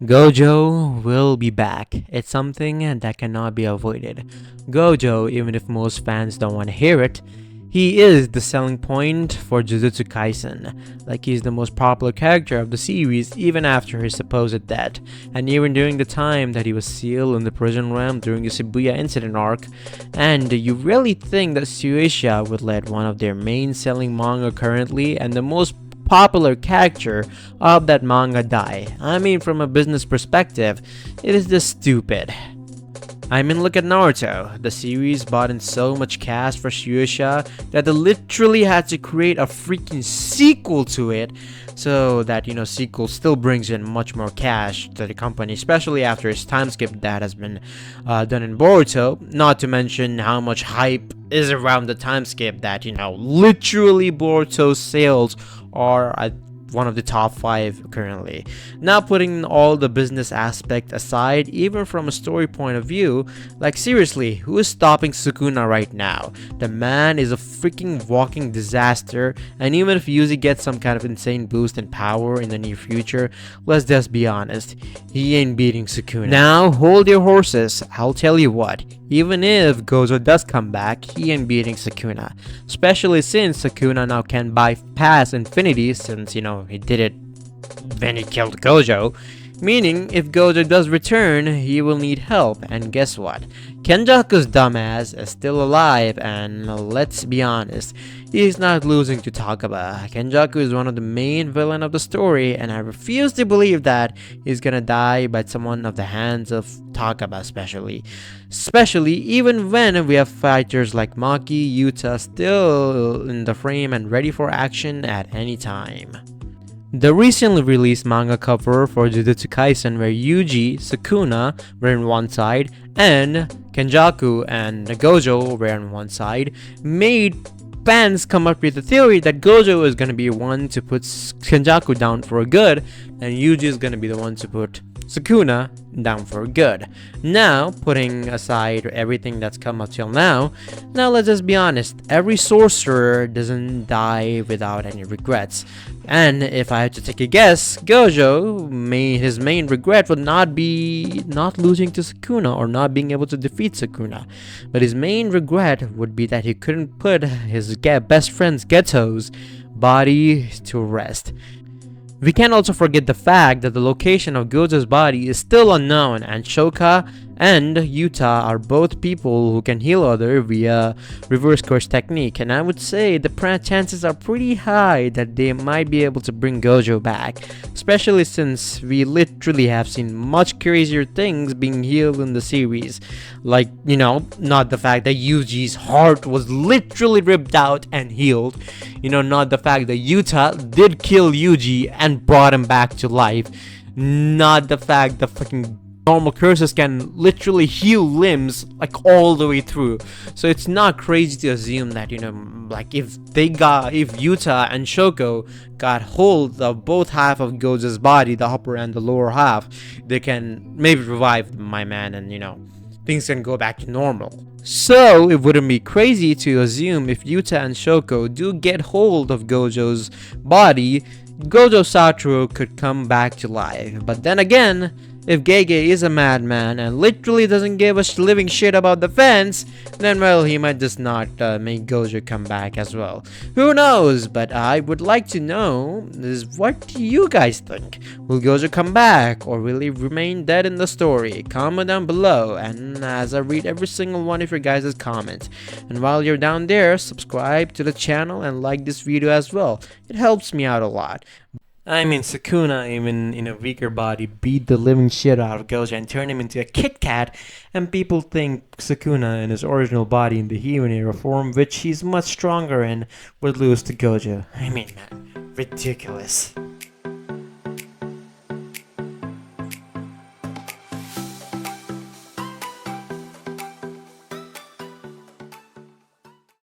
Gojo will be back. It's something that cannot be avoided. Gojo, even if most fans don't want to hear it, he is the selling point for Jujutsu Kaisen. Like, he's the most popular character of the series even after his supposed death, and even during the time that he was sealed in the prison realm during the Shibuya incident arc. And you really think that Shueisha would let one of their main selling manga currently and the most popular character of that manga die? I mean, from a business perspective, it is just stupid. I mean, look at Naruto. The series bought in so much cash for Shueisha that they literally had to create a freaking sequel to it, so that, sequel still brings in much more cash to the company, especially after its time skip that has been done in Boruto. Not to mention how much hype is around the time skip that, literally Boruto's sales are at one of the top 5 currently. Now, putting all the business aspect aside, even from a story point of view, like, seriously, who is stopping Sukuna right now? The man is a freaking walking disaster, and even if Yuzi gets some kind of insane boost in power in the near future, let's just be honest, he ain't beating Sukuna. Now, hold your horses. I'll tell you what, even if Gojo does come back, he ain't beating Sukuna, especially since Sukuna now can bypass Infinity, since, he did it when he killed Gojo. Meaning, if Gojo does return, he will need help, and guess what? Kenjaku's dumbass is still alive, and let's be honest, he's not losing to Takaba. Kenjaku is one of the main villain of the story, and I refuse to believe that he's gonna die by someone of the hands of Takaba, especially even when we have fighters like Maki, Yuta still in the frame and ready for action at any time. The recently released manga cover for Jujutsu Kaisen, where Yuji, Sukuna were on one side and Kenjaku and Gojo were on one side, made fans come up with the theory that Gojo is going to be one to put Kenjaku down for good, and Yuji is going to be the one to put Sukuna down for good. Now, putting aside everything that's come up till now let's just be honest, every sorcerer doesn't die without any regrets. And if I had to take a guess, Gojo, his main regret would not be not losing to Sukuna or not being able to defeat Sukuna, but his main regret would be that he couldn't put his best friend's Geto's body to rest. We can't also forget the fact that the location of Gojo's body is still unknown, and Shoka and Yuta are both people who can heal others via reverse curse technique, and I would say the chances are pretty high that they might be able to bring Gojo back, especially since we literally have seen much crazier things being healed in the series, like, not the fact that Yuji's heart was literally ripped out and healed, not the fact that Yuta did kill Yuji and brought him back to life, not the fact that fucking normal curses can literally heal limbs like all the way through. So it's not crazy to assume that, like, if Yuta and Shoko got hold of both half of Gojo's body, the upper and the lower half, they can maybe revive my man, and things can go back to normal. So it wouldn't be crazy to assume if Yuta and Shoko do get hold of Gojo's body, Gojo Satoru could come back to life. But then again, if Gege is a madman and literally doesn't give a living shit about the fans, then, well, he might just not make Gojo come back as well. Who knows? But I would like to know is, what do you guys think? Will Gojo come back, or will he remain dead in the story? Comment down below, and as I read every single one of your guys' comments. And while you're down there, subscribe to the channel and like this video as well. It helps me out a lot. I mean, Sukuna, even in a weaker body, beat the living shit out of Gojo and turned him into a Kit Kat, and people think Sukuna in his original body in the Human era form, which he's much stronger in, would lose to Gojo. I mean, man, ridiculous.